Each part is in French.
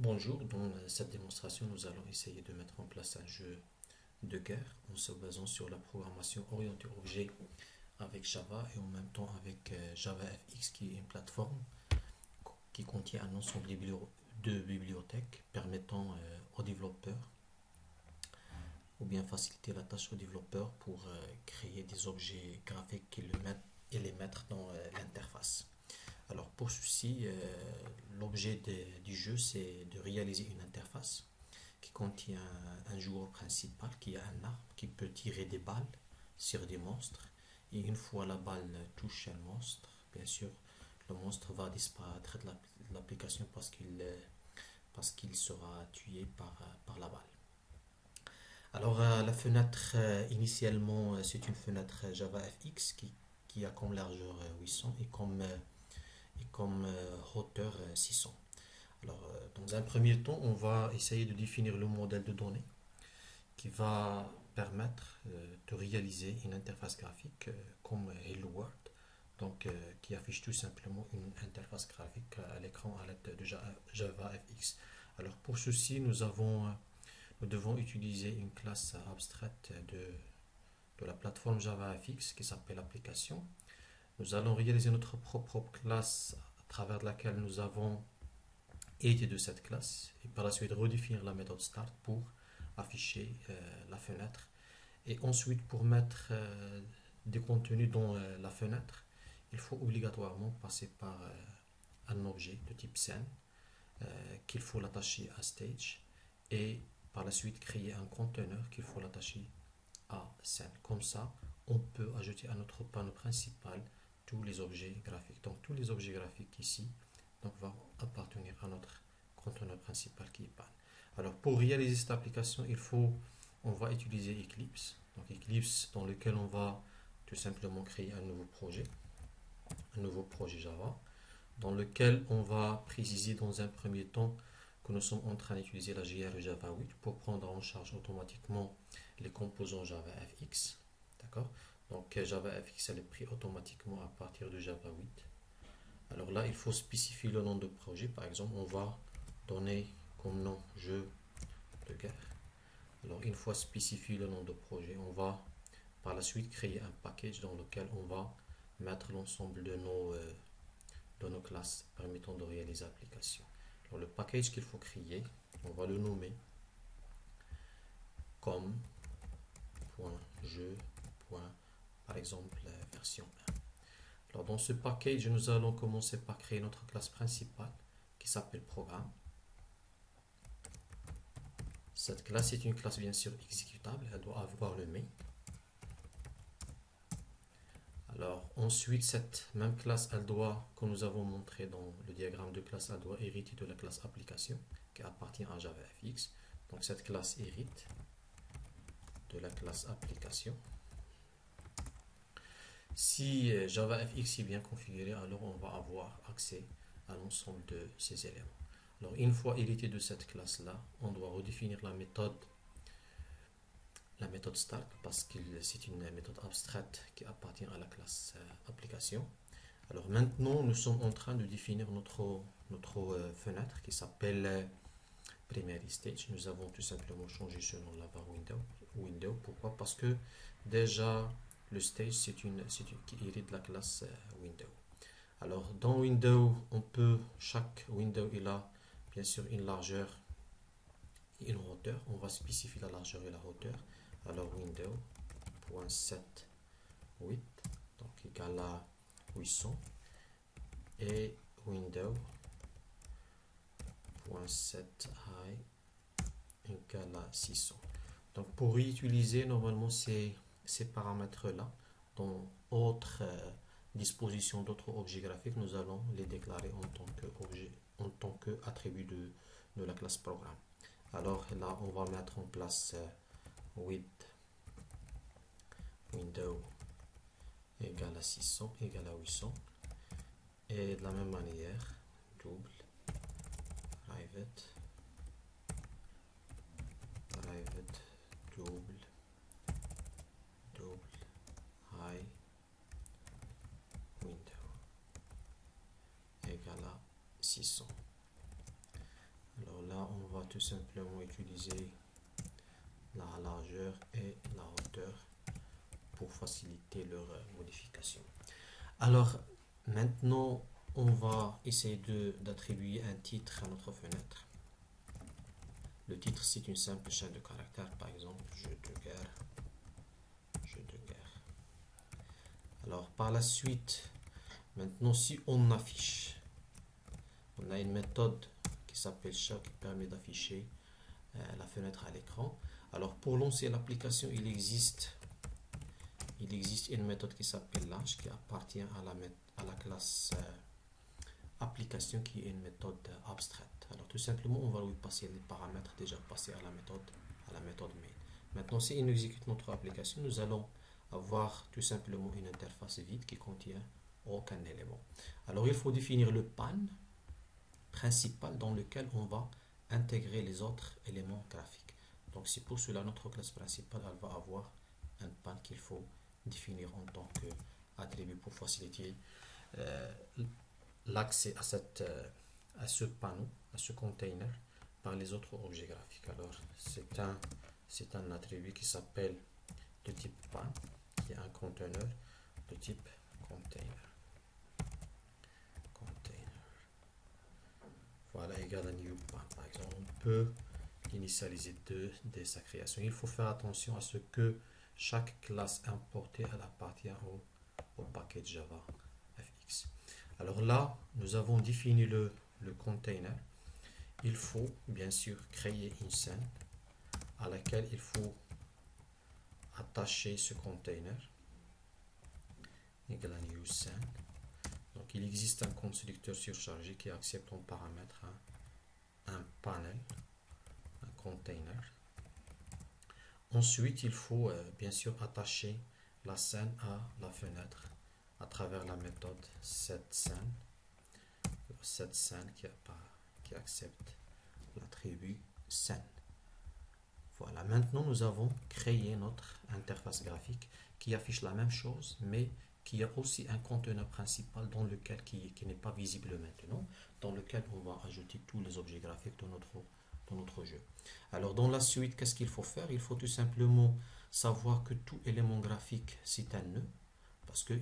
Bonjour, dans cette démonstration, nous allons essayer de mettre en place un jeu de guerre en se basant sur la programmation orientée objet avec Java et en même temps avec JavaFX qui est une plateforme qui contient un ensemble de bibliothèques permettant aux développeurs ou bien faciliter la tâche aux développeurs pour créer des objets graphiques et les mettre dans l'interface. Alors pour ceci, l'objet du jeu c'est de réaliser une interface qui contient un joueur principal qui a un arme qui peut tirer des balles sur des monstres. Et une fois la balle touche un monstre, bien sûr, le monstre va disparaître de l'application parce qu'il sera tué par la balle. Alors la fenêtre initialement c'est une fenêtre JavaFX qui a comme largeur 800 et comme hauteur 600. Alors, dans un premier temps, on va essayer de définir le modèle de données qui va permettre de réaliser une interface graphique comme Hello World, donc qui affiche tout simplement une interface graphique à l'écran à l'aide de JavaFX. Alors pour ceci, nous devons utiliser une classe abstraite de la plateforme JavaFX qui s'appelle application. Nous allons réaliser notre propre classe à travers laquelle nous avons hérité de cette classe et par la suite redéfinir la méthode start pour afficher la fenêtre et ensuite pour mettre des contenus dans la fenêtre il faut obligatoirement passer par un objet de type scène qu'il faut l'attacher à stage et par la suite créer un conteneur qu'il faut l'attacher à scène. Comme ça, on peut ajouter à notre panneau principal tous les objets graphiques. Donc tous les objets graphiques ici donc, vont appartenir à notre conteneur principal qui est pan. Alors pour réaliser cette application, on va utiliser Eclipse. Donc Eclipse dans lequel on va tout simplement créer un nouveau projet Java, dans lequel on va préciser dans un premier temps que nous sommes en train d'utiliser la JR Java 8 pour prendre en charge automatiquement les composants JavaFX. D'accord? Donc JavaFX elle est pris automatiquement à partir de Java 8. Alors là, il faut spécifier le nom de projet. Par exemple, on va donner comme nom jeu de guerre. Alors une fois spécifié le nom de projet, on va par la suite créer un package dans lequel on va mettre l'ensemble de nos classes permettant de réaliser l'application. Alors le package qu'il faut créer, on va le nommer comme .jeu. Par exemple version 1. Alors dans ce package, nous allons commencer par créer notre classe principale qui s'appelle programme. Cette classe est une classe bien sûr exécutable, elle doit avoir le main. Alors ensuite, cette même classe, comme nous avons montré dans le diagramme de classe, elle doit hériter de la classe application qui appartient à JavaFX. Donc cette classe hérite de la classe application. Si JavaFX est bien configuré, alors on va avoir accès à l'ensemble de ces éléments. Alors une fois hérité de cette classe-là, on doit redéfinir la méthode start parce que c'est une méthode abstraite qui appartient à la classe application. Alors maintenant, nous sommes en train de définir notre fenêtre qui s'appelle Primary Stage. Nous avons tout simplement changé ce nom-là par window. Pourquoi? Parce que déjà le stage c'est qui hérite de la classe window. Alors dans window, chaque window il a bien sûr une largeur et une hauteur. On va spécifier la largeur et la hauteur. Alors window.set 8 donc égal à 800 et window.set high égal à 600. Donc pour réutiliser normalement ces paramètres là dans autre disposition d'autres objets graphiques, nous allons les déclarer en tant que attribut de la classe programme. Alors là on va mettre en place with window égale à 600 égale à 800 et de la même manière double private double high window égale à 600. Alors là là, on va tout simplement utiliser la largeur et la hauteur pour faciliter leur modification. Alors, maintenant, on va essayer d'attribuer un titre à notre fenêtre. Le titre, c'est une simple chaîne de caractères, par exemple, jeu de guerre, jeu de guerre. Alors, par la suite, maintenant, si on affiche, on a une méthode qui s'appelle chat qui permet d'afficher la fenêtre à l'écran. Alors, pour lancer l'application, il existe une méthode qui s'appelle launch qui appartient à la classe application qui est une méthode abstraite. Alors tout simplement, on va lui passer les paramètres déjà passés à la méthode main. Maintenant, si on exécute notre application, nous allons avoir tout simplement une interface vide qui contient aucun élément. Alors il faut définir le pan principal dans lequel on va intégrer les autres éléments graphiques. Donc c'est pour cela notre classe principale elle va avoir un pan qu'il faut définir en tant qu'attribut pour faciliter l'accès à ce panneau, à ce container par les autres objets graphiques. Alors c'est un attribut qui s'appelle de type pan, qui est un container de type container. Voilà, égal à new pan. Par exemple, on peut initialiser dès sa création. Il faut faire attention à ce que chaque classe importée elle appartient au paquet Java FX. Alors là, nous avons défini le container. Il faut bien sûr créer une scène à laquelle il faut attacher ce container. Égal à new scene. Donc il existe un constructeur surchargé qui accepte en paramètre un panel, un container. Ensuite, il faut bien sûr attacher la scène à la fenêtre à travers la méthode setScene. setScene qui accepte l'attribut scène. Voilà, maintenant nous avons créé notre interface graphique qui affiche la même chose, mais qui a aussi un conteneur principal dans lequel qui n'est pas visible maintenant, dans lequel on va ajouter tous les objets graphiques de notre jeu. Alors dans la suite, qu'est-ce qu'il faut faire? Il faut tout simplement savoir que tout élément graphique c'est un nœud, parce que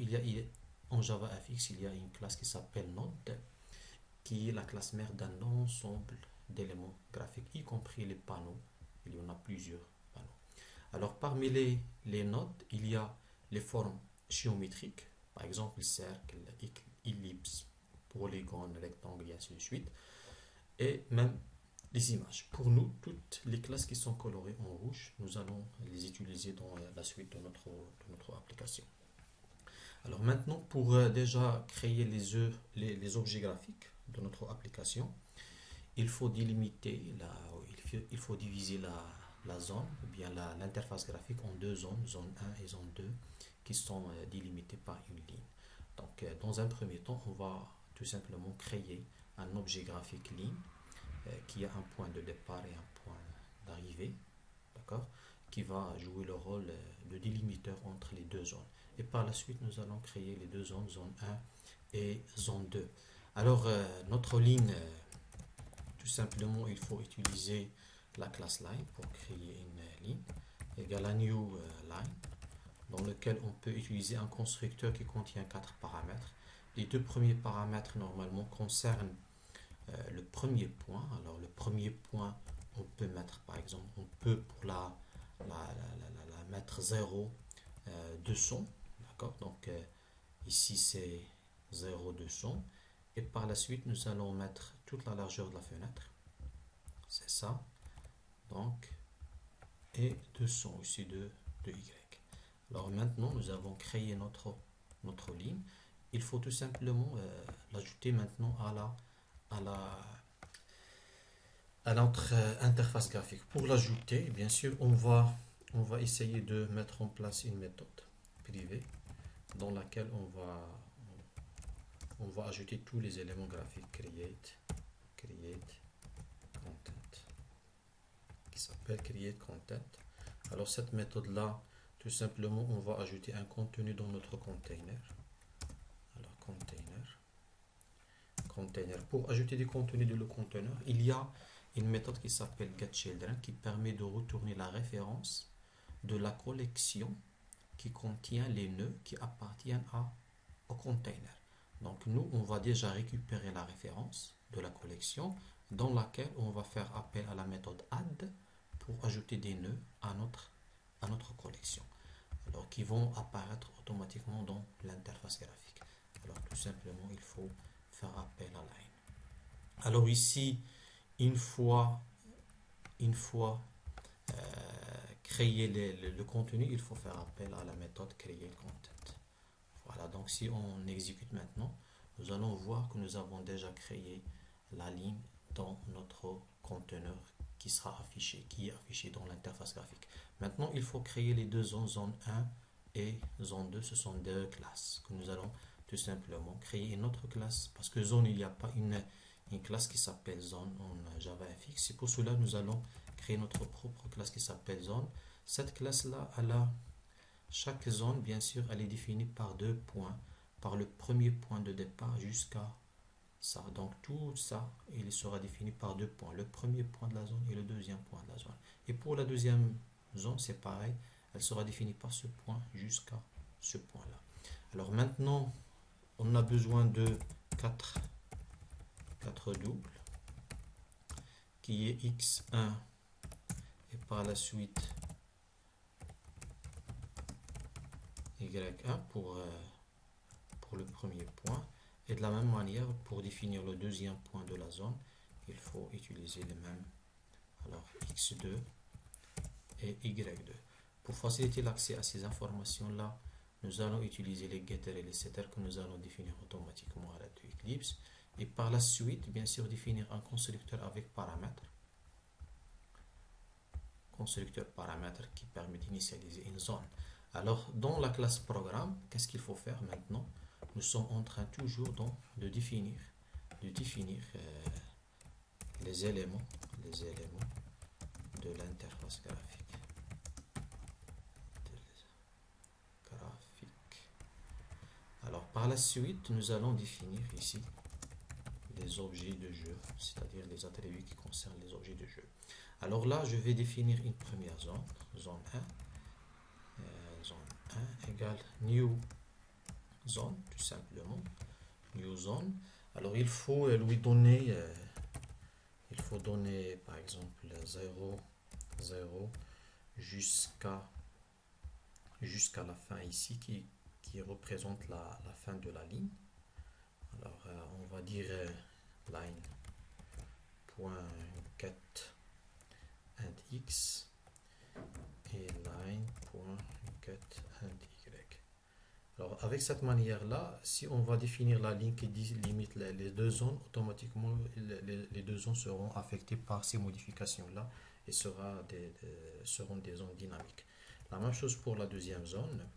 en JavaFX il y a une classe qui s'appelle node, qui est la classe mère d'un ensemble d'éléments graphiques, y compris les panneaux. Il y en a plusieurs panneaux. Alors parmi les nodes, il y a les formes géométriques, par exemple cercle, ellipse, polygone, rectangle et ainsi de suite, et même les images. Pour nous, toutes les classes qui sont colorées en rouge, nous allons les utiliser dans la suite de notre application. Alors maintenant, pour déjà créer les objets graphiques de notre application, il faut délimiter, il faut diviser la zone, ou bien l'interface graphique en deux zones, zone 1 et zone 2, qui sont délimitées par une ligne. Donc dans un premier temps, on va tout simplement créer un objet graphique ligne qui a un point de départ et un point d'arrivée, d'accord, qui va jouer le rôle de délimiteur entre les deux zones. Et par la suite, nous allons créer les deux zones, zone 1 et zone 2. Alors, notre ligne, tout simplement, il faut utiliser la classe line pour créer une ligne, égale à new line, dans lequel on peut utiliser un constructeur qui contient 4 paramètres. Les deux premiers paramètres, normalement, concernent le premier point. Alors, le premier point, on peut mettre, par exemple, on peut pour la mettre 0, 200. D'accord? Donc, ici, c'est 0, 200. Et par la suite, nous allons mettre toute la largeur de la fenêtre. C'est ça. Donc, et 200 aussi de Y. Alors maintenant, nous avons créé notre ligne. Il faut tout simplement l'ajouter maintenant à notre interface graphique. Pour l'ajouter, bien sûr, on va essayer de mettre en place une méthode privée dans laquelle on va ajouter tous les éléments graphiques create content, qui s'appelle create content. Alors cette méthode là, tout simplement, on va ajouter un contenu dans notre container. Alors container. Pour ajouter des contenus dans le container, il y a une méthode qui s'appelle getChildren qui permet de retourner la référence de la collection qui contient les nœuds qui appartiennent au container. Donc nous, on va déjà récupérer la référence de la collection dans laquelle on va faire appel à la méthode add pour ajouter des nœuds à notre collection. Alors qui vont apparaître automatiquement dans l'interface graphique. Alors tout simplement, il faut faire appel à line. Alors ici, une fois créer le contenu, il faut faire appel à la méthode créer content. Voilà, donc si on exécute maintenant, nous allons voir que nous avons déjà créé la ligne dans notre conteneur qui est affiché dans l'interface graphique. Maintenant, il faut créer les deux zones, zone 1 et zone 2. Ce sont deux classes que nous allons tout simplement créer une autre classe parce que zone, il n'y a pas une classe qui s'appelle zone en JavaFX. C'est pour cela que nous allons créer notre propre classe qui s'appelle zone. Cette classe-là, chaque zone, bien sûr, elle est définie par deux points, par le premier point de départ jusqu'à ça. Donc tout ça, il sera défini par deux points, le premier point de la zone et le deuxième point de la zone. Et pour la deuxième zone, c'est pareil, elle sera définie par ce point jusqu'à ce point-là. Alors maintenant, on a besoin de 4 doubles, qui est x1 et par la suite y1 pour le premier point. Et de la même manière, pour définir le deuxième point de la zone, il faut utiliser les mêmes. Alors x2 et y2. Pour faciliter l'accès à ces informations-là, nous allons utiliser les getters et les setters que nous allons définir automatiquement à l'aide de Eclipse. Et par la suite, bien sûr, définir un constructeur avec paramètres. Constructeur paramètre qui permet d'initialiser une zone. Alors, dans la classe programme, qu'est-ce qu'il faut faire maintenant? Nous sommes en train toujours de définir les éléments de l'interface graphique. Alors, par la suite, nous allons définir ici les objets de jeu, c'est-à-dire les attributs qui concernent les objets de jeu. Alors là, je vais définir une première zone, zone 1. Zone 1 égale new zone, tout simplement. New zone. Alors il faut lui donner, par exemple 0, 0 jusqu'à la fin ici qui représente la fin de la ligne. Alors on va dire line.get and x et line.get and y. Alors avec cette manière-là, si on va définir la ligne qui limite les deux zones, automatiquement les deux zones seront affectées par ces modifications-là et seront des zones dynamiques. La même chose pour la deuxième zone.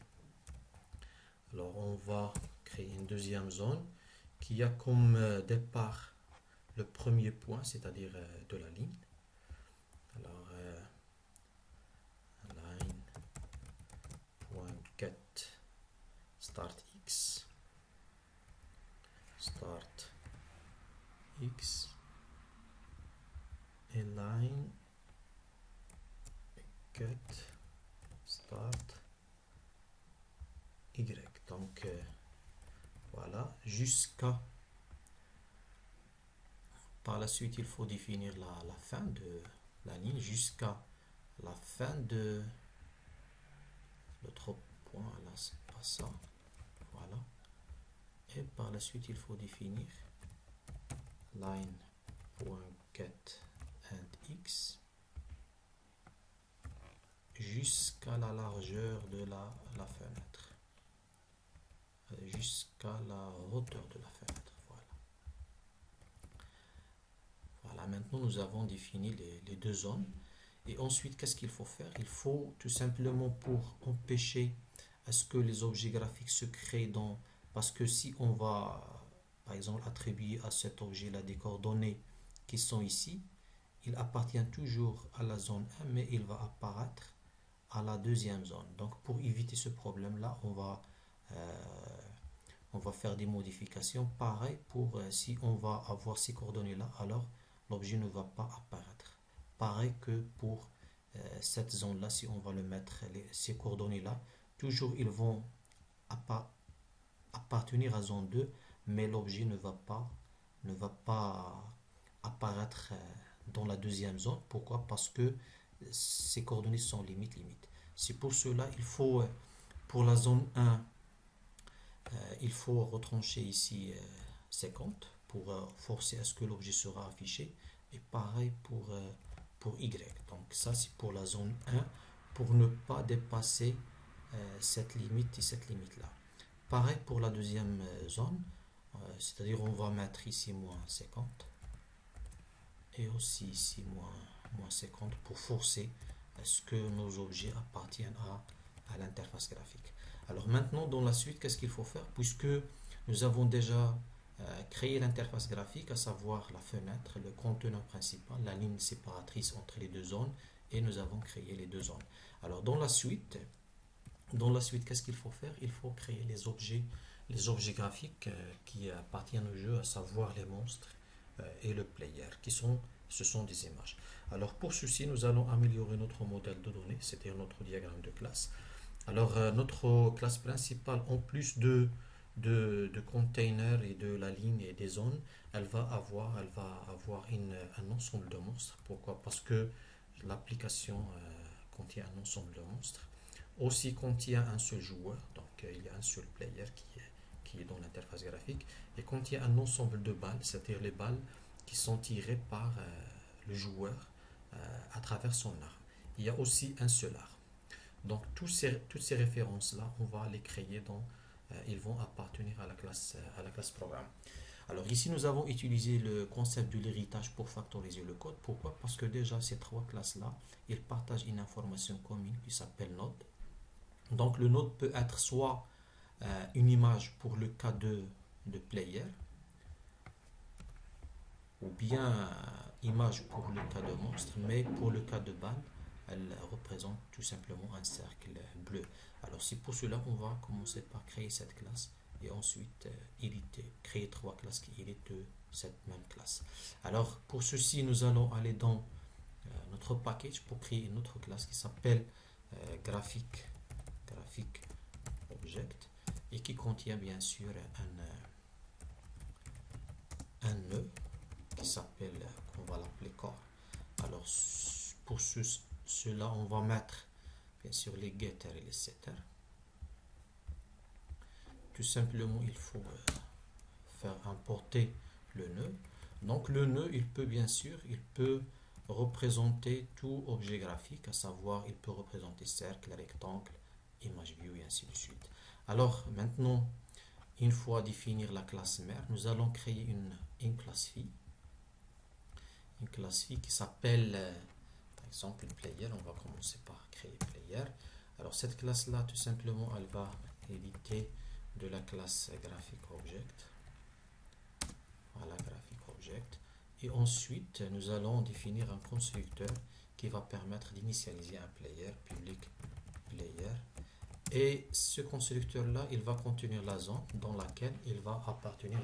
Alors on va créer une deuxième zone qui a comme départ le premier point, c'est-à-dire de la ligne. Alors line.get start x et line get start y. Donc voilà, jusqu'à par la suite il faut définir la fin de la ligne jusqu'à la fin de l'autre point. Là c'est pas ça, voilà. Et par la suite il faut définir line.get and x jusqu'à la largeur de la fenêtre, jusqu'à la hauteur de la fenêtre. Voilà, maintenant nous avons défini les deux zones. Et ensuite, qu'est-ce qu'il faut faire? Il faut tout simplement, pour empêcher à ce que les objets graphiques se créent dans... Parce que si on va, par exemple, attribuer à cet objet-là des coordonnées qui sont ici, il appartient toujours à la zone 1, mais il va apparaître à la deuxième zone. Donc, pour éviter ce problème-là, on va faire des modifications. Pareil pour si on va avoir ces coordonnées-là, alors l'objet ne va pas apparaître. pareil que pour cette zone-là, si on va le mettre, ces coordonnées-là, toujours ils vont appartenir à zone 2, mais l'objet ne va pas apparaître dans la deuxième zone. Pourquoi? Parce que ces coordonnées sont limites. C'est pour cela il faut, pour la zone 1, il faut retrancher ici 50 pour forcer à ce que l'objet sera affiché. Et pareil pour Y. Donc ça c'est pour la zone 1, pour ne pas dépasser cette limite et cette limite-là. Pareil pour la deuxième zone, c'est-à-dire on va mettre ici moins 50 et aussi ici moins 50 pour forcer à ce que nos objets appartiennent à l'interface graphique. Alors maintenant dans la suite, qu'est-ce qu'il faut faire? Puisque nous avons déjà créé l'interface graphique, à savoir la fenêtre, le contenant principal, la ligne séparatrice entre les deux zones, et nous avons créé les deux zones. Alors dans la suite, qu'est-ce qu'il faut faire? Il faut créer les objets graphiques qui appartiennent au jeu, à savoir les monstres et le player, ce sont des images. Alors pour ceci, nous allons améliorer notre modèle de données, c'est-à-dire notre diagramme de classe. Alors notre classe principale, en plus de container et de la ligne et des zones, elle va avoir un ensemble de monstres. Pourquoi? Parce que l'application contient un ensemble de monstres. Aussi contient un seul joueur, donc il y a un seul player qui est dans l'interface graphique, et contient un ensemble de balles, c'est-à-dire les balles qui sont tirées par le joueur à travers son arme. Il y a aussi un seul arme. Donc toutes ces références-là, on va les créer ils vont appartenir à la classe programme. Alors ici, nous avons utilisé le concept de l'héritage pour factoriser le code. Pourquoi? Parce que déjà, ces trois classes-là, ils partagent une information commune qui s'appelle node. Donc le node peut être soit une image pour le cas de player, ou bien image pour le cas de monstre, mais pour le cas de balle, elle représente tout simplement un cercle bleu. Alors c'est pour cela qu'on va commencer par créer cette classe et ensuite créer trois classes qui héritent de cette même classe. Alors pour ceci, nous allons aller dans notre package pour créer une autre classe qui s'appelle graphic object et qui contient bien sûr un nœud qui s'appelle, qu'on va l'appeler corps. Alors pour cela, on va mettre bien sûr les getters et les setters. Tout simplement, il faut faire importer le nœud. Donc le nœud, il peut représenter tout objet graphique, à savoir il peut représenter cercle, rectangle, image view et ainsi de suite. Alors maintenant, une fois définir la classe mère, nous allons créer une classe fille. Une classe fille qui s'appelle par exemple player. On va commencer par créer player. Alors cette classe là, tout simplement, elle va hériter de la classe graphic object. Voilà, graphic object. Et ensuite, nous allons définir un constructeur qui va permettre d'initialiser un player, public player. Et ce constructeur là, il va contenir la zone dans laquelle il va appartenir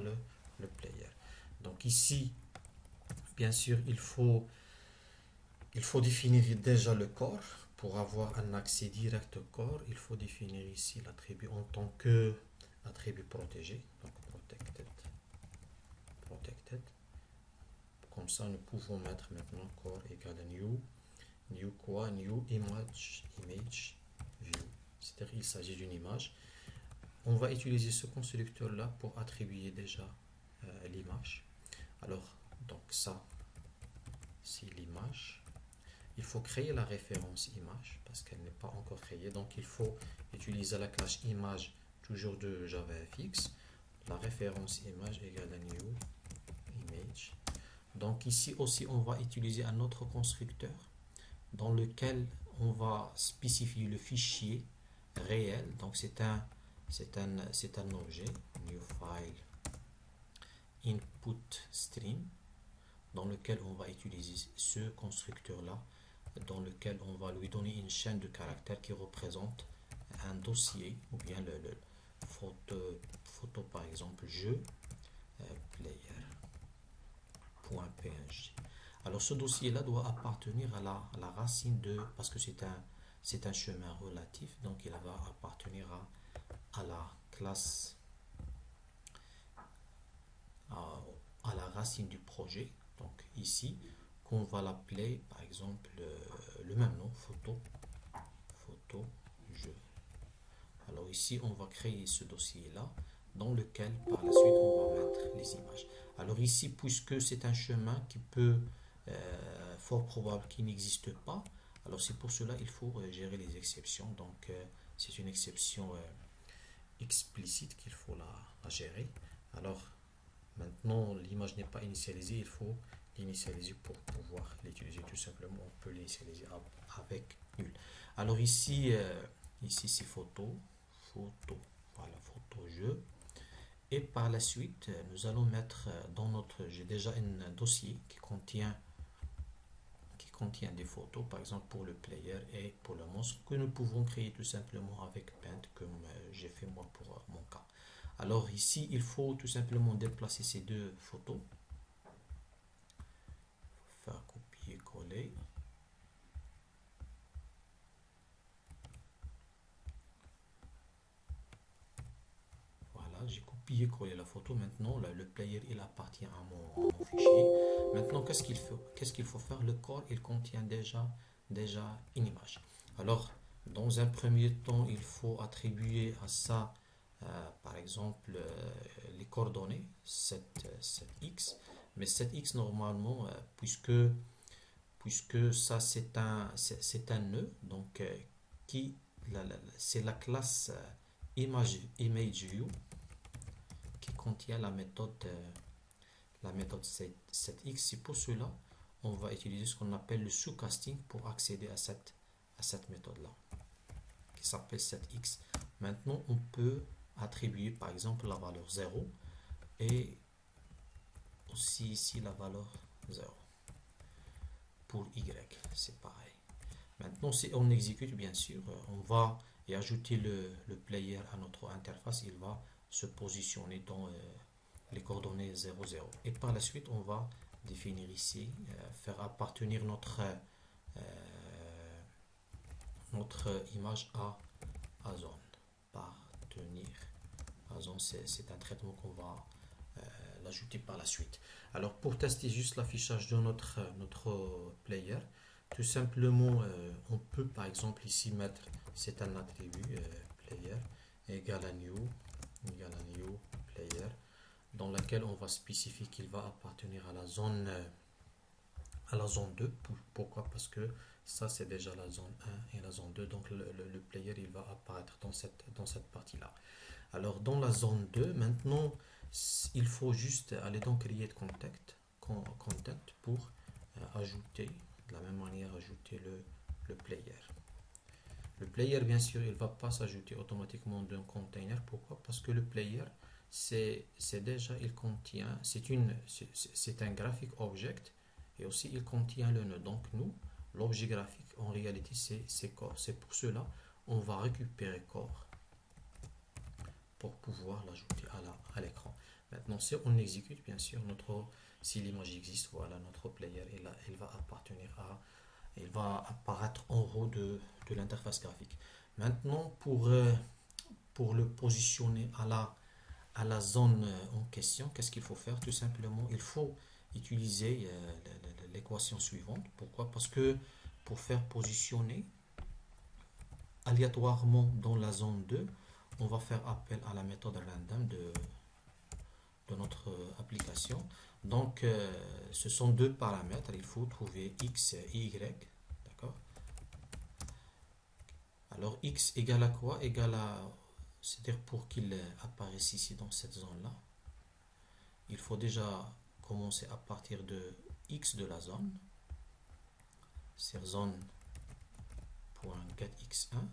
le player. Donc ici, bien sûr, il faut définir déjà le corps. Pour avoir un accès direct au corps, il faut définir ici l'attribut en tant que attribut protégé. Donc protected. Comme ça, nous pouvons mettre maintenant corps égale à new quoi? New image view. C'est-à-dire qu'il s'agit d'une image. On va utiliser ce constructeur là pour attribuer déjà l'image. Alors, donc ça, c'est l'image. Il faut créer la référence image parce qu'elle n'est pas encore créée. Donc il faut utiliser la classe image toujours de JavaFX. La référence image égale à new image. Donc ici aussi on va utiliser un autre constructeur dans lequel on va spécifier le fichier réel. Donc c'est un objet new file input stream dans lequel on va utiliser ce constructeur là, dans lequel on va lui donner une chaîne de caractères qui représente un dossier ou bien le photo par exemple jeu player.png. Alors ce dossier-là doit appartenir à la racine de, parce que c'est un chemin relatif, donc il va appartenir à la classe, à, à la racine du projet. Donc ici, qu'on va l'appeler par exemple le même nom, photo jeu. Alors ici, on va créer ce dossier-là dans lequel par la suite on va mettre les images. Alors ici, puisque c'est un chemin qui peut, fort probable qu'il n'existe pas, alors c'est pour cela il faut gérer les exceptions. Donc c'est une exception explicite qu'il faut la gérer. Alors maintenant, l'image n'est pas initialisée, il faut l'initialiser pour pouvoir l'utiliser tout simplement. On peut l'initialiser avec nul. Alors ici, ici c'est photo, voilà, photo jeu. Et par la suite, nous allons mettre dans notre, j'ai déjà un dossier qui contient des photos, par exemple pour le player et pour le monstre, que nous pouvons créer tout simplement avec Paint, comme j'ai fait moi pour mon cas. Alors ici, il faut tout simplement déplacer ces deux photos, faire copier-coller. Voilà, j'ai copié-collé la photo. Maintenant, le player, il appartient à mon fichier. Maintenant, qu'est-ce qu'il faut faire? Le corps, il contient déjà une image. Alors, dans un premier temps, il faut attribuer à ça, par exemple, les coordonnées, 7x. Mais 7x, normalement, puisque ça, c'est un nœud, donc, c'est la classe ImageView qui contient la méthode 7x. C'est pour cela on va utiliser ce qu'on appelle le sous-casting pour accéder à cette méthode-là, qui s'appelle 7x. Maintenant, on peut attribuer par exemple la valeur 0 et aussi ici la valeur 0. Pour y, c'est pareil. Maintenant, si on exécute, bien sûr, on va y ajouter le player à notre interface. Il va se positionner dans les coordonnées 0, 0. Et par la suite, on va définir ici, faire appartenir notre image à zone. Appartenir à zone, c'est un traitement qu'on va l'ajouter par la suite. Alors pour tester juste l'affichage de notre player, tout simplement on peut par exemple ici mettre, c'est un attribut player égale à new player, dans laquelle on va spécifier qu'il va appartenir à la zone 2. Pourquoi? Parce que ça c'est déjà la zone 1 et la zone 2, donc le player il va apparaître dans cette partie là. Alors dans la zone 2, maintenant il faut juste aller dans Create Contact pour ajouter, de la même manière ajouter le player. Le player, bien sûr, il ne va pas s'ajouter automatiquement d'un container. Pourquoi? Parce que le player, c'est déjà, il contient, c'est un graphic object et aussi il contient le nœud. Donc nous, l'objet graphique, en réalité, c'est core. C'est pour cela, on va récupérer core pour pouvoir l'ajouter à l'écran. Maintenant, si on exécute, bien sûr, si l'image existe, voilà, notre player, il va apparaître en haut de l'interface graphique. Maintenant, pour le positionner à la zone en question, qu'est-ce qu'il faut faire? Tout simplement, il faut utiliser l'équation suivante. Pourquoi? Parce que pour faire positionner aléatoirement dans la zone 2, on va faire appel à la méthode random de notre application. Donc, ce sont deux paramètres. Il faut trouver x et y. D'accord? Alors, x égale à quoi? Égale à, c'est-à-dire pour qu'il apparaisse ici dans cette zone-là, il faut déjà commencer à partir de x de la zone, c'est zone.getX1,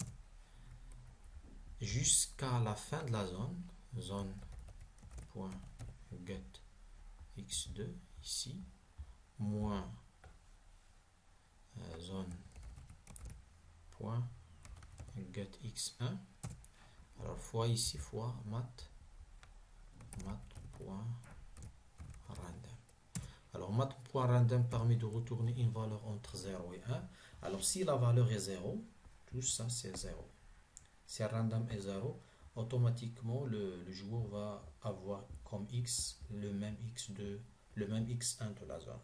jusqu'à la fin de la zone, zone.getX2, ici, moins zone.getX1, alors fois ici, fois mat.random. Alors Alors, mat.random permet de retourner une valeur entre 0 et 1. Alors, si la valeur est 0, tout ça c'est 0. Si random est 0, automatiquement le joueur va avoir comme x le même x1 de la zone.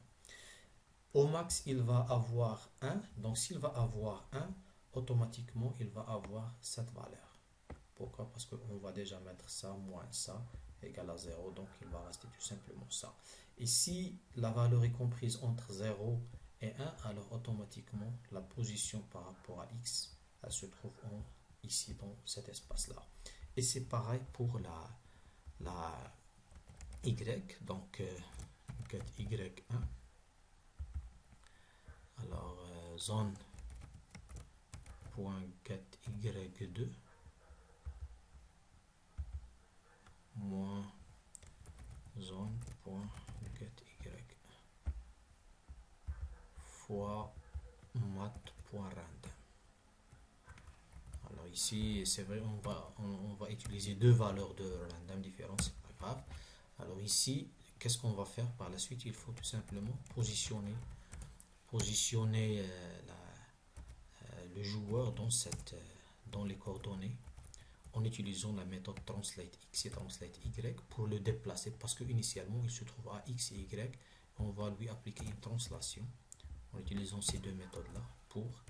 Au max, il va avoir 1. Donc, s'il va avoir 1, automatiquement, il va avoir cette valeur. Pourquoi? Parce qu'on va déjà mettre ça moins ça égale à 0. Donc, il va rester tout simplement ça. Et si la valeur est comprise entre 0 et 1, alors automatiquement, la position par rapport à x, elle se trouve ici dans cet espace-là. Et c'est pareil pour la y. Donc, get y1. Alors, zone.getY2 moins zone.getY fois mat.random. Alors ici, c'est vrai, on va utiliser deux valeurs de random différentes, c'est pas grave. Alors ici, qu'est-ce qu'on va faire par la suite? Il faut tout simplement positionner le joueur dans les coordonnées en utilisant la méthode translate x et translate y pour le déplacer, parce que initialement il se trouve à x et y. On va lui appliquer une translation en utilisant ces deux méthodes là pour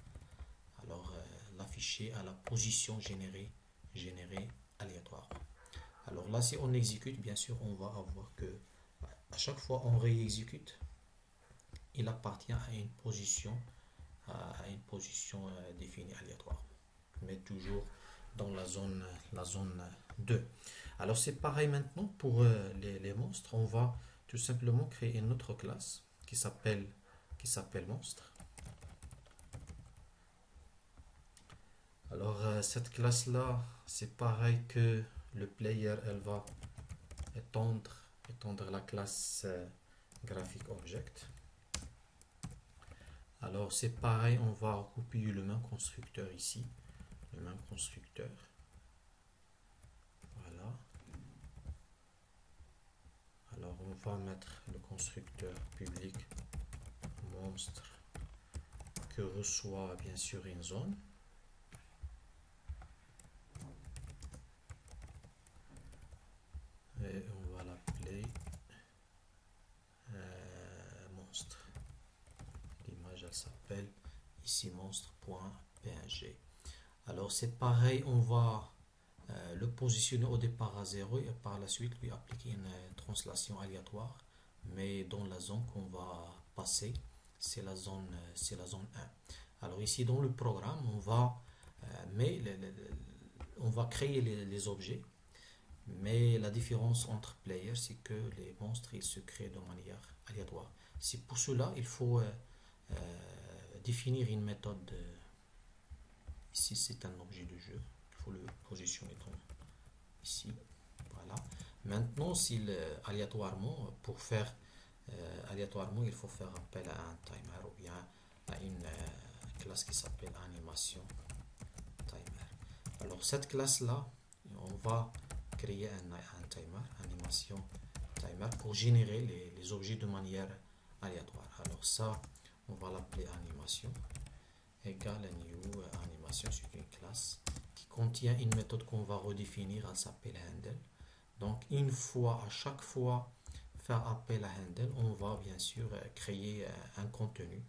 l'afficher à la position générée aléatoire. Alors là, si on exécute, bien sûr on va avoir que à chaque fois on réexécute, il appartient à une position définie aléatoire, mais toujours dans la zone 2. Alors c'est pareil maintenant pour les monstres. On va tout simplement créer une autre classe qui s'appelle monstre. Alors cette classe là, c'est pareil que le player, elle va étendre la classe graphic object. Alors c'est pareil, on va copier le même constructeur ici, le même constructeur. Voilà. Alors on va mettre le constructeur public monstre que reçoit bien sûr une zone. Et on va l'appeler monstre. L'image elle s'appelle ici monstre.png. Alors c'est pareil, on va le positionner au départ à 0 et par la suite lui appliquer une translation aléatoire, mais dans la zone qu'on va passer, c'est la zone 1. Alors ici dans le programme, on va créer les objets, mais la différence entre players, c'est que les monstres ils se créent de manière aléatoire. C'est pour cela il faut définir une méthode. Ici c'est un objet de jeu, il faut le positionner ici. Voilà. Maintenant, aléatoirement, pour faire aléatoirement, il faut faire appel à un timer ou bien à une classe qui s'appelle animation timer. Alors cette classe là, on va créer un timer, animation timer, pour générer les objets de manière aléatoire. Alors ça, on va l'appeler animation égale à new animation. C'est une classe qui contient une méthode qu'on va redéfinir, elle s'appelle handle. Donc à chaque fois faire appel à handle, on va bien sûr créer un contenu.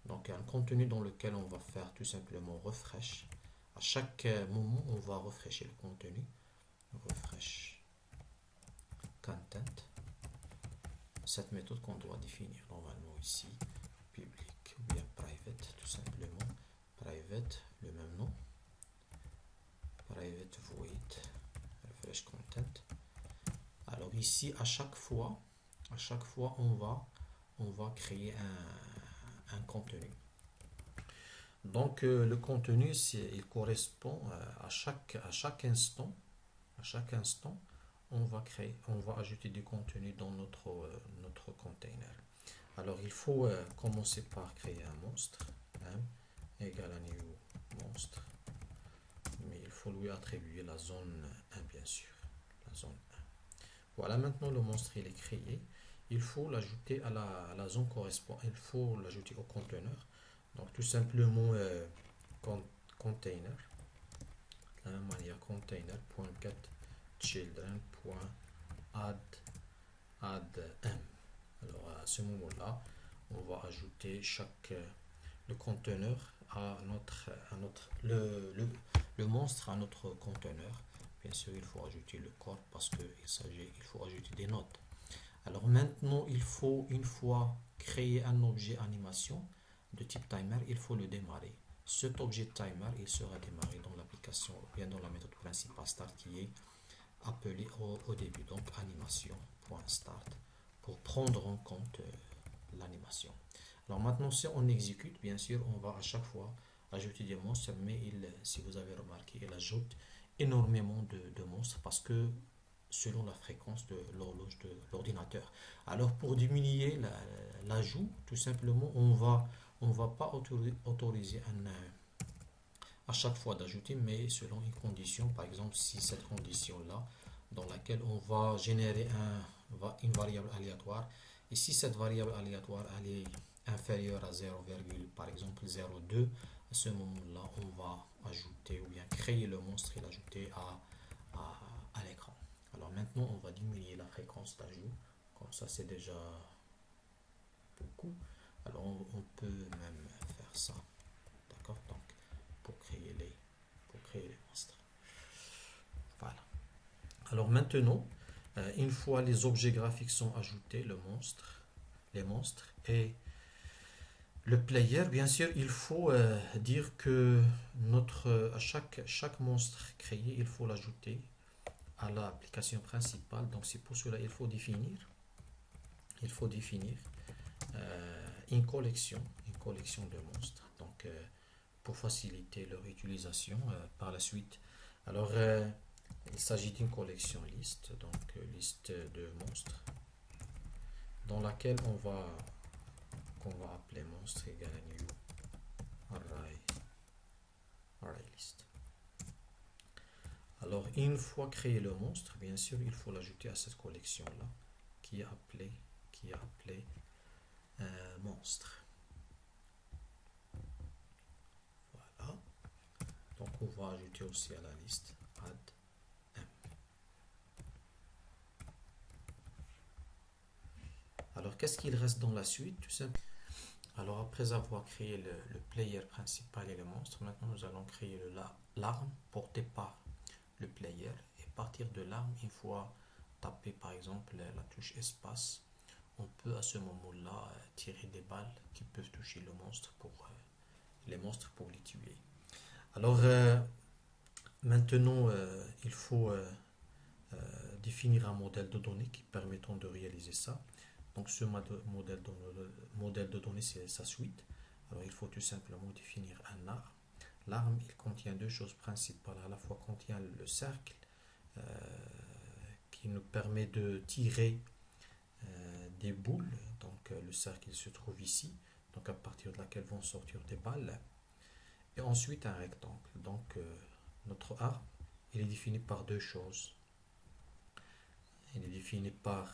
Donc un contenu dans lequel on va faire tout simplement refresh. À chaque moment, on va refresher le contenu. Refresh content. Cette méthode qu'on doit définir normalement ici, public ou bien private, tout simplement. Private, le même nom. Private void refresh content. Alors ici, à chaque fois, on va créer un contenu. Donc le contenu, il correspond à chaque instant. À chaque instant, on va ajouter du contenu dans notre container. Alors il faut commencer par créer un monstre, égale à new monstre, mais il faut lui attribuer la zone 1 bien sûr, la zone 1. Voilà, maintenant le monstre il est créé. il faut l'ajouter à la zone correspondante, il faut l'ajouter au conteneur. Donc tout simplement container, de la même manière container.get children.add m. Alors à ce moment-là, on va ajouter le conteneur le monstre à notre conteneur. Bien sûr, il faut ajouter le corps parce il faut ajouter des notes. Alors maintenant, il faut, une fois créé un objet animation de type timer, il faut le démarrer. Cet objet timer, il sera démarré dans l'application, bien dans la méthode principale start qui est appelée au début, donc animation.start pour prendre en compte l'animation. Alors maintenant, si on exécute, bien sûr, on va à chaque fois ajouter des monstres, mais si vous avez remarqué, il ajoute énormément de monstres parce que selon la fréquence de l'horloge de l'ordinateur. Alors pour diminuer l'ajout, tout simplement, on va pas autoriser à chaque fois d'ajouter, mais selon une condition, par exemple, si cette condition-là, dans laquelle on va générer une variable aléatoire, et si cette variable aléatoire elle est inférieure à 0, par exemple 0,2, à ce moment-là, on va ajouter ou bien créer le monstre et l'ajouter à l'écran. Alors maintenant, on va diminuer la fréquence d'ajout, comme ça c'est déjà beaucoup. Alors on peut même faire ça, d'accord? Donc pour créer les monstres. Voilà. Alors maintenant, une fois les objets graphiques sont ajoutés, les monstres et le player, bien sûr, il faut dire que à chaque monstre créé, il faut l'ajouter à l'application principale. Donc c'est pour cela il faut définir une collection de monstres. Donc pour faciliter leur utilisation par la suite. Alors il s'agit d'une collection liste, donc liste de monstres, dans laquelle qu'on va appeler monstre égale à new array list. Alors une fois créé le monstre, bien sûr, il faut l'ajouter à cette collection là qui est appelée monstre. Voilà. Donc on va ajouter aussi à la liste add m. Alors qu'est-ce qu'il reste dans la suite? Tout simplement. Alors après avoir créé le player principal et le monstre, maintenant nous allons créer l'arme portée par le player, et à partir de l'arme, une fois tapé par exemple la touche espace, on peut à ce moment-là tirer des balles qui peuvent toucher les monstres pour les tuer. Alors maintenant il faut définir un modèle de données qui permettant de réaliser ça. Donc ce modèle de données, c'est sa suite. Alors il faut tout simplement définir un arme. L'arme, il contient deux choses principales. À la fois contient le cercle euh, qui nous permet de tirer des boules. Donc le cercle il se trouve ici, donc à partir de laquelle vont sortir des balles. Et ensuite un rectangle. Donc notre arme, il est défini par deux choses. Il est défini par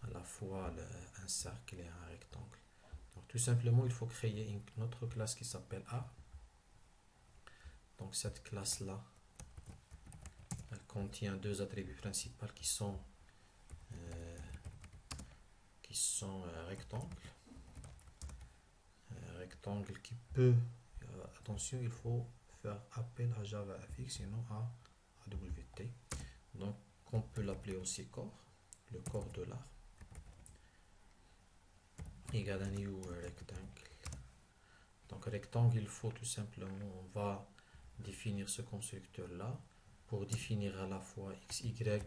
à la fois un cercle et un rectangle. Donc tout simplement, il faut créer une autre classe qui s'appelle A. Donc cette classe-là, elle contient deux attributs principaux qui sont rectangle. Rectangle qui peut, attention, il faut faire appel à JavaFX et non à AWT. Donc on peut l'appeler aussi corps, le corps de l'arme. Égale à new rectangle. Donc rectangle, il faut tout simplement, on va définir ce constructeur là pour définir à la fois x, y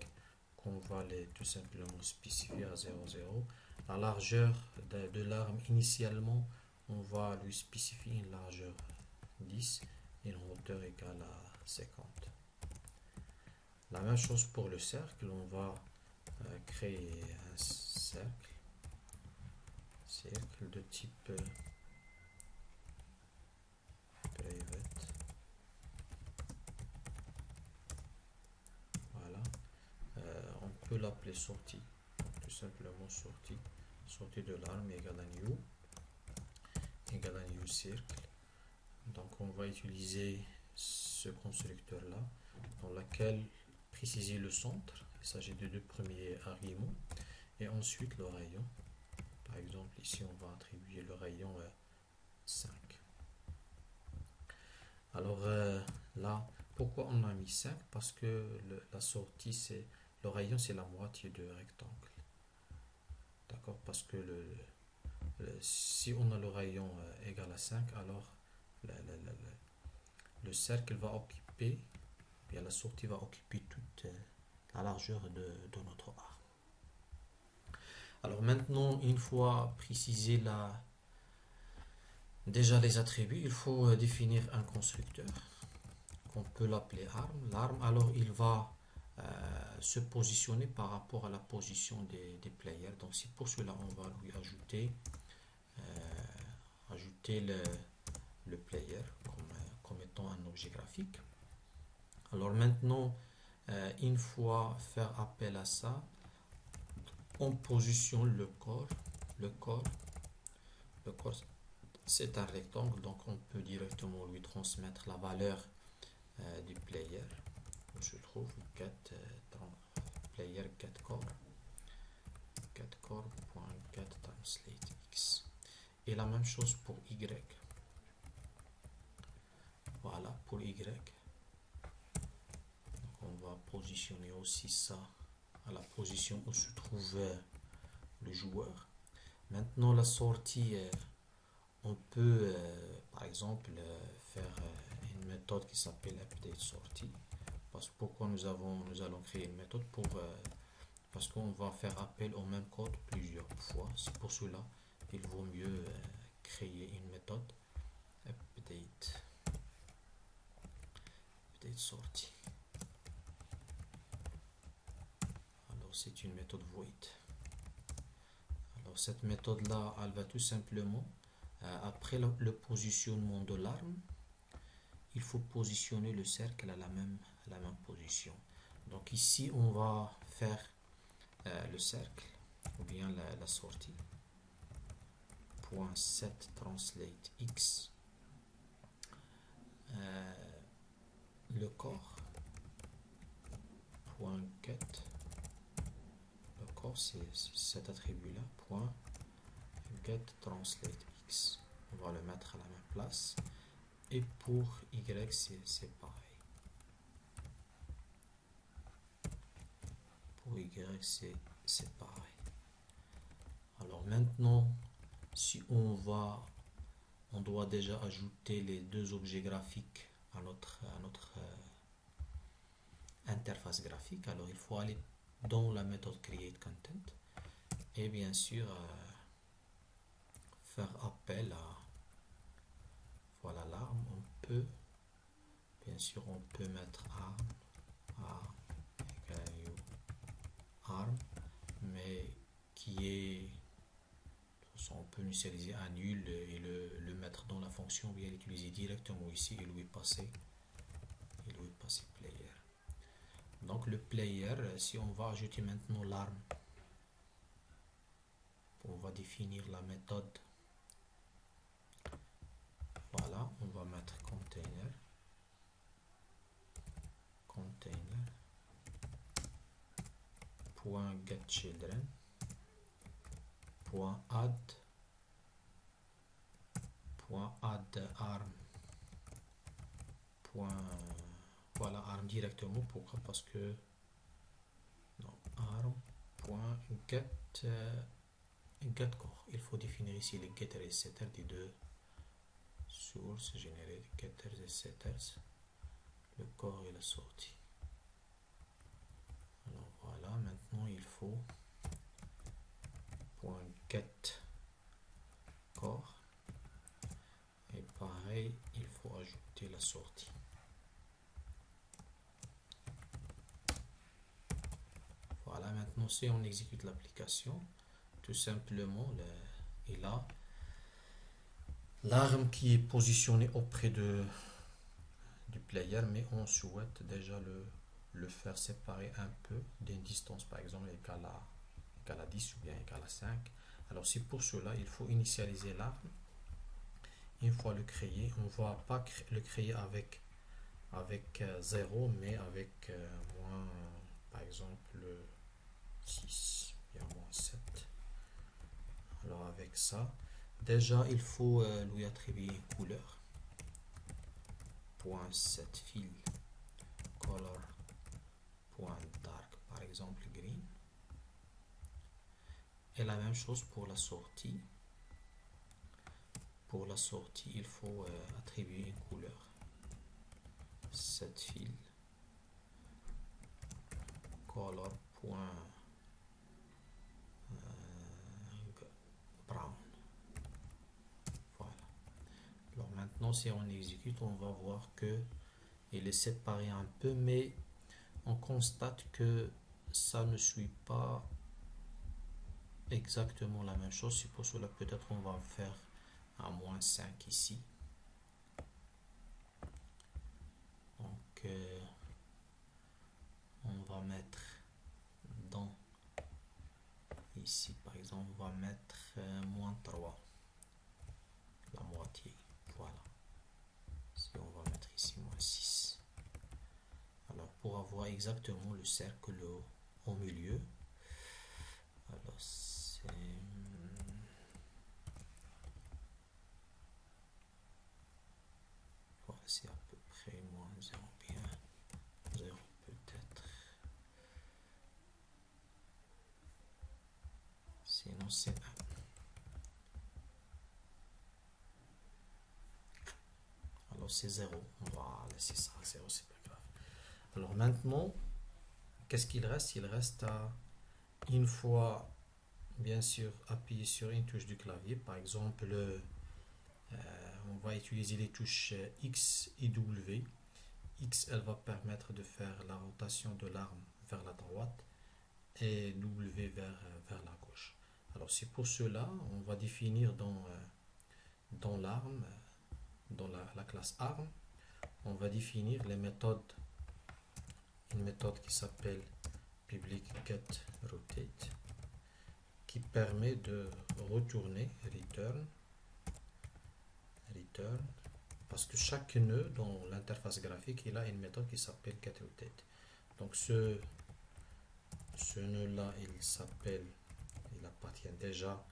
qu'on va tout simplement spécifier à 0, 0. La largeur de l'arme, initialement, on va lui spécifier une largeur 10 et une hauteur égale à 50. La même chose pour le cercle, on va créer un cercle de type private. Voilà. On peut l'appeler sortie. Donc, tout simplement sortie de l'arme égale à new circle. Donc on va utiliser ce constructeur là dans lequel préciser le centre. Il s'agit de deux premiers arguments et ensuite le rayon. Par exemple ici on va attribuer le rayon 5. Alors là, pourquoi on a mis 5? Parce que la sortie, c'est le rayon, c'est la moitié de rectangle. D'accord? Parce que si on a le rayon égal à 5, alors le cercle va occuper, bien la sortie va occuper toute la largeur de notre arc. Alors maintenant, une fois précisé déjà les attributs, il faut définir un constructeur qu'on peut l'appeler arme. L'arme, alors il va se positionner par rapport à la position des players. Donc c'est pour cela on va lui ajouter le player comme étant un objet graphique. Alors maintenant, une fois faire appel à ça, on positionne le corps. Le corps c'est un rectangle, donc on peut directement lui transmettre la valeur du player où se trouve player getCore.getTranslateX. Et la même chose pour y. Voilà pour y. Donc on va positionner aussi ça à la position où se trouve le joueur. Maintenant la sortie, on peut par exemple faire une méthode qui s'appelle update sortie. Pourquoi nous allons créer une méthode parce qu'on va faire appel au même code plusieurs fois. C'est pour cela il vaut mieux créer une méthode update sortie. Alors c'est une méthode void. Alors cette méthode là, elle va tout simplement après le positionnement de l'arme, il faut positionner le cercle à la même position. Donc ici on va faire le cercle ou bien la sortie .set translate x, le corps .get, le corps c'est cet attribut là .get translate x, on va le mettre à la même place. Et pour y c'est pareil. Pour y c'est pareil. Alors maintenant, si on doit déjà ajouter les deux objets graphiques à notre interface graphique. Alors il faut aller dans la méthode createContent et bien sûr faire appel à voilà l'arme. On peut bien sûr on peut mettre arm arm, mais qui est on peut initialiser un nul et le mettre dans la fonction, ou bien l'utiliser directement ici et lui passer player. Donc le player, si on va ajouter maintenant l'arme, on va définir la méthode. Voilà, on va mettre container .getChildren .add arm voilà arm directement. Pourquoi? Parce que non, arm.get getCore, il faut définir ici les getters et setters des deux sources générées, getters et setters, le corps et la sortie. Alors voilà, maintenant il faut .getCore et pareil il faut ajouter la sortie. Voilà, maintenant si on exécute l'application, tout simplement il a l'arme qui est positionnée auprès du player, mais on souhaite déjà le faire séparer un peu d'une distance par exemple égale égale à 10 ou bien égale à 5. Alors si pour cela, il faut initialiser l'arme. Une fois le créé, on ne va pas le créer avec 0, mais avec moins, par exemple, 6, bien moins 7. Alors avec ça, déjà il faut lui attribuer une couleur. Point set fill color point dark, par exemple green. Et la même chose pour la sortie. Pour la sortie, il faut attribuer une couleur. Set fill color point brown. Voilà. Alors maintenant, si on exécute, on va voir que il est séparé un peu, mais on constate que ça ne suit pas exactement la même chose. C'est pour cela peut-être on va faire un moins 5 ici. Donc on va mettre dans ici par exemple, on va mettre moins 3, la moitié. Voilà. Si on va mettre ici moins 6. Alors pour avoir exactement le cercle au milieu, alors c'est voilà, c'est à peu près moins 0, bien 0 peut-être, sinon c'est 1. Alors c'est 0, on va laisser ça à 0, c'est pas grave. Alors maintenant, qu'est-ce qu'il reste? Il reste à, une fois bien sûr appuyer sur une touche du clavier, par exemple on va utiliser les touches X et W. X, elle va permettre de faire la rotation de l'arme vers la droite et W vers la gauche. Alors c'est pour cela, on va définir dans l'arme, dans la classe arme, on va définir les méthodes, une méthode qui s'appelle public get rotate, qui permet de retourner return, parce que chaque nœud dans l'interface graphique, il a une méthode qui s'appelle getRotate. Donc ce nœud là, il appartient déjà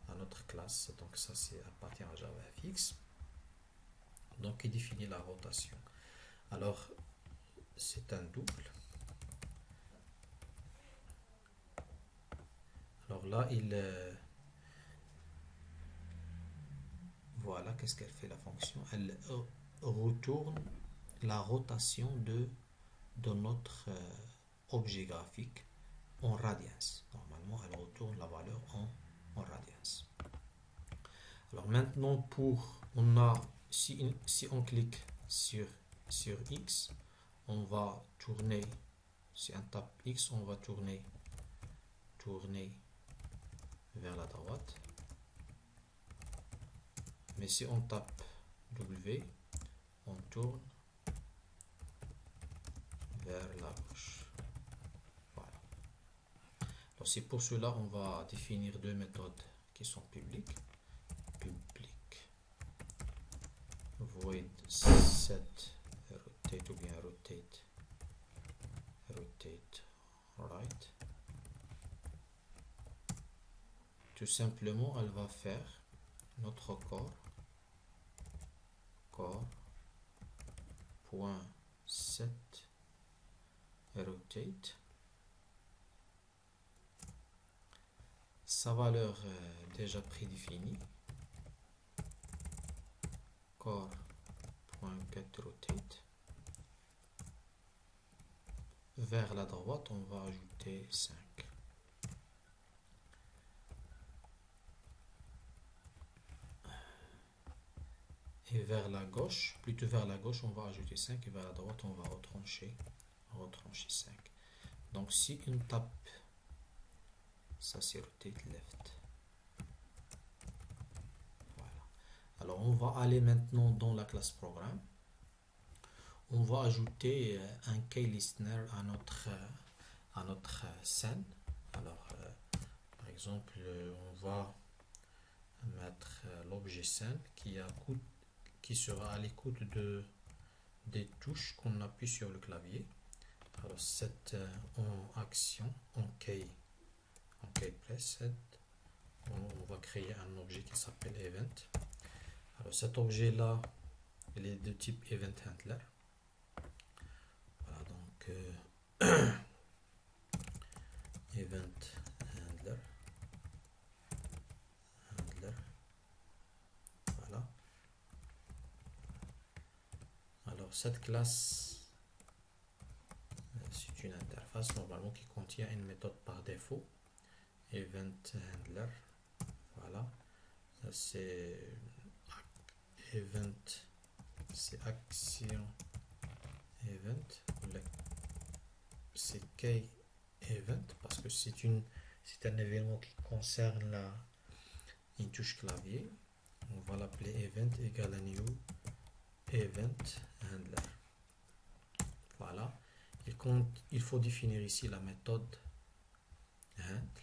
à notre classe, donc ça appartient à JavaFX. Donc il définit la rotation. Alors c'est un double. Alors là voilà, qu'est-ce qu'elle fait la fonction? Elle retourne la rotation de notre objet graphique en radians. Normalement, elle retourne la valeur en radians. Alors maintenant, si on clique sur X, on va tourner, si on tape X, on va tourner vers la droite. Mais si on tape W, on tourne vers la gauche. Voilà. Alors c'est pour cela on va définir deux méthodes qui sont publiques. Public void set rotate ou bien rotate right. Tout simplement, elle va faire notre corps point set rotate, sa valeur déjà prédéfinie, corps.getRotate. Vers la droite, on va ajouter 5. Et vers la gauche, plutôt vers la gauche, on va ajouter 5. Et vers la droite, on va retrancher 5. Donc si on tape, ça c'est rotate left. Voilà. Alors on va aller maintenant dans la classe programme. On va ajouter un key listener à notre scène. Alors exemple, on va mettre l'objet scène qui sera à l'écoute des touches qu'on appuie sur le clavier. Alors cette en action, en key press set, on va créer un objet qui s'appelle event. Alors cet objet là, il est de type event handler. Voilà, donc event handler, voilà. Alors cette classe, c'est une interface normalement qui contient une méthode par défaut, event handler. Voilà, c'est event, c'est action event, c'est key event parce que c'est un événement qui concerne une touche clavier. On va l'appeler event égale à new event handler. Voilà, il faut définir ici la méthode handle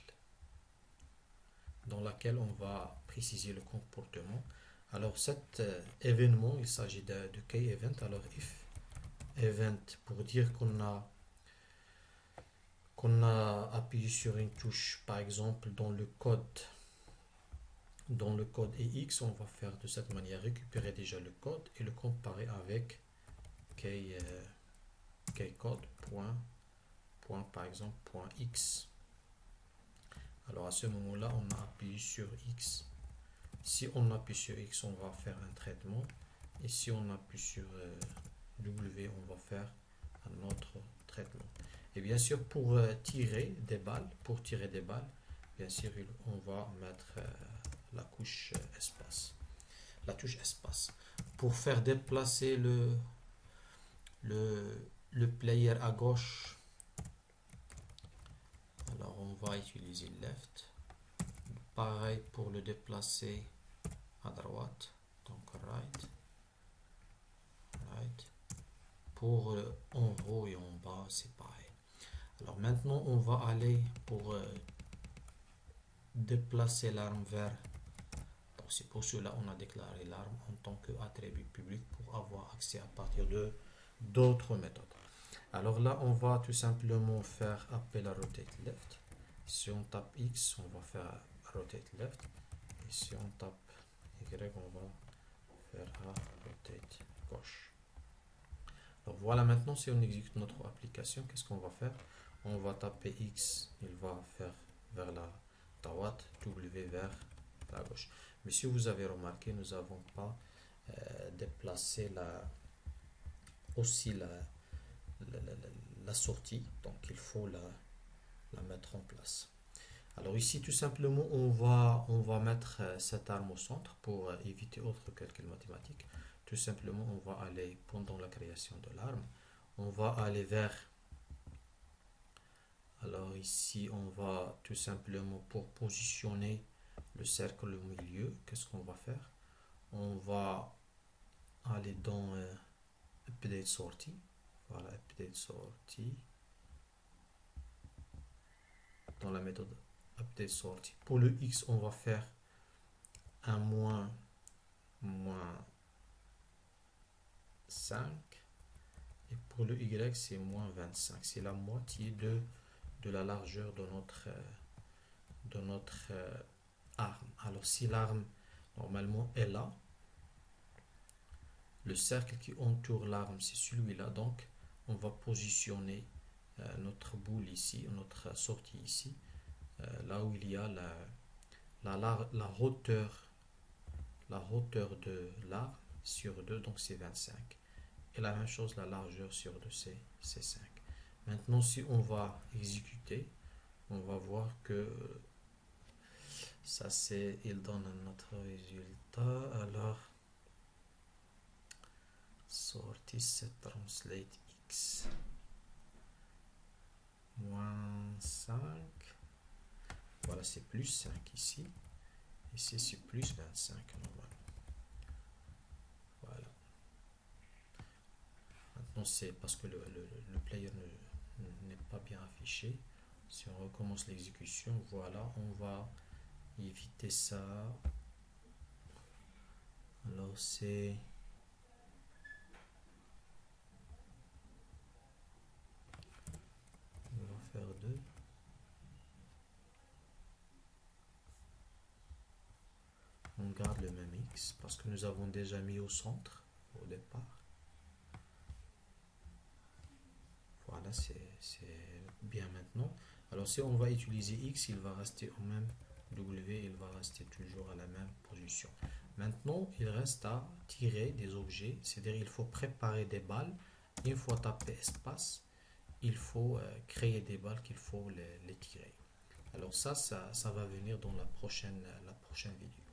dans laquelle on va préciser le comportement. Alors cet événement, il s'agit de key event. Alors if event pour dire qu'on a appuyé sur une touche, par exemple dans le code EX, on va faire de cette manière, récupérer déjà le code et le comparer avec keycode point par exemple point X. Alors à ce moment-là, on a appuyé sur X. Si on appuie sur X, on va faire un traitement. Et si on appuie sur W, on va faire un autre traitement. Et bien sûr, pour tirer des balles, bien sûr, on va mettre la couche espace, la touche espace. Pour faire déplacer le player à gauche, alors on va utiliser left. Pareil pour le déplacer à droite, donc right. Pour en haut et en bas, c'est pareil. Alors maintenant, on va aller pour déplacer l'arme vers. Donc c'est pour cela on a déclaré l'arme en tant qu'attribut public pour avoir accès à partir de d'autres méthodes. Alors là, on va tout simplement faire appel à rotate left. Si on tape X, on va faire rotate left. Et si on tape Y, on va faire à rotate gauche. Alors voilà, maintenant si on exécute notre application, qu'est-ce qu'on va faire? On va taper X, il va faire vers la droite, W vers la gauche. Mais si vous avez remarqué, nous n'avons pas déplacé aussi la sortie, donc il faut la mettre en place. Alors ici, tout simplement, on va mettre cette arme au centre pour éviter autre calcul mathématique. Tout simplement, on va aller, pendant la création de l'arme, on va aller vers. Alors ici, on va tout simplement, pour positionner le cercle au milieu, qu'est-ce qu'on va faire? On va aller dans Update Sortie. Voilà, Update Sortie. Dans la méthode Update Sortie. Pour le X, on va faire un moins 5. Et pour le Y, c'est moins 25. C'est la moitié de la largeur de notre arme. Alors si l'arme normalement est là, le cercle qui entoure l'arme c'est celui-là, donc on va positionner notre boule ici, notre sortie ici, là où il y a la hauteur de l'arme sur 2, donc c'est 25. Et la même chose, la largeur sur 2, c'est 5. Maintenant, si on va exécuter, on va voir que ça il donne notre résultat. Alors, sortie set translate x moins 5. Voilà, c'est plus 5 ici. Ici, c'est plus 25 normalement. Voilà. Maintenant, c'est parce que le player n'est pas bien affiché. Si on recommence l'exécution, voilà, on va éviter ça. Alors c'est... On va faire 2. On garde le même X parce que nous avons déjà mis au centre au départ. Voilà, c'est bien maintenant. Alors si on va utiliser X, il va rester au même W, il va rester toujours à la même position. Maintenant, il reste à tirer des objets, c'est-à-dire il faut préparer des balles. Une fois tapé espace, il faut créer des balles qu'il faut les tirer. Alors ça va venir dans la prochaine vidéo.